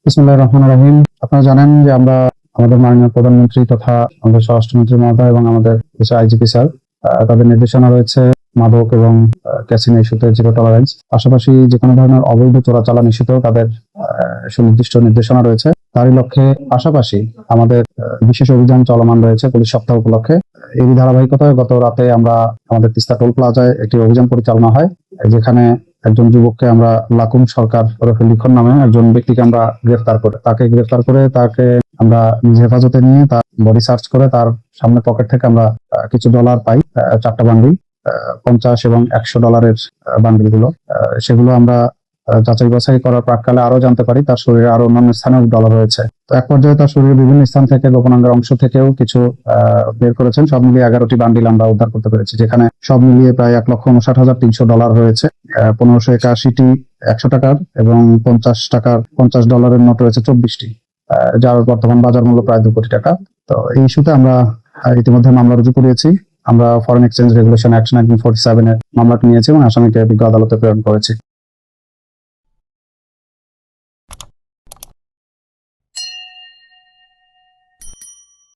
বিসমিল্লাহির রহমানির রহিম। আপনারা জানেন যে আমরা আমাদের মাননীয় প্রধানমন্ত্রী তথা আমাদের স্বরাষ্ট্রমন্ত্রী মহোদয় এবং আমাদের কিছু আইজিপি স্যার তাদের নির্দেশনা রয়েছে মাদক এবং ক্যাসিনো ইস্যুতে জিরো টলারেন্স। পাশাপাশি যে কোনো ধরনের অবৈধ চোরাচালান ইস্যুতেও তাদের সুনির্দিষ্ট নির্দেশনা রয়েছে। তারই লক্ষ্যে পাশাপাশি আমাদের বিশেষ অভিযান চলমান রয়েছে পুলিশ সপ্তাহ উপলক্ষে। এই ধারাবাহিকতায় গত রাতে আমরা আমাদের তিস্তা টোল প্লাজায় একটি অভিযান পরিচালনা হয়, যেখানে একজন যুবককে আমরা লাকুম সরকার ওরফে লিখন নামে একজন ব্যক্তিকে আমরা গ্রেফতার করে তাকে আমরা নিজ হেফাজতে নিয়ে তার বডি সার্চ করে তার সামনে পকেট থেকে আমরা কিছু ডলার পাই, 4টা বান্ডিল, 50 এবং $100 বান্ডিল গুলো। সেগুলো আমরা যাচাই বাছাই করার প্রাক্কালে আরো জানতে পারি তার শরীরে আরো অন্যান্য স্থানেও ডলার রয়েছে। তো এক পর্যায়ে তার শরীরের বিভিন্ন স্থান থেকে গোপনাঙ্গের অংশ থেকেও কিছু বের করেছেন। সব মিলিয়ে 11টি বান্ডিল আমরা উদ্ধার করতে পেরেছি, যেখানে সব মিলিয়ে প্রায় $1,59,300 রয়েছে। 1581টি 100 টাকার এবং $50 নোট রয়েছে 24টি, যার বর্তমান বাজার মূল্য প্রায় 2 কোটি টাকা। তো এই ইস্যুতে আমরা ইতিমধ্যে মামলা রুজু করিয়েছি। আমরা ফরেন এক্সচেঞ্জ রেগুলেশন অ্যাক্ট 1947 এর মামলাটি নিয়েছি এবং আসামিকে বিজ্ঞ আদালতে প্রেরণ করেছি।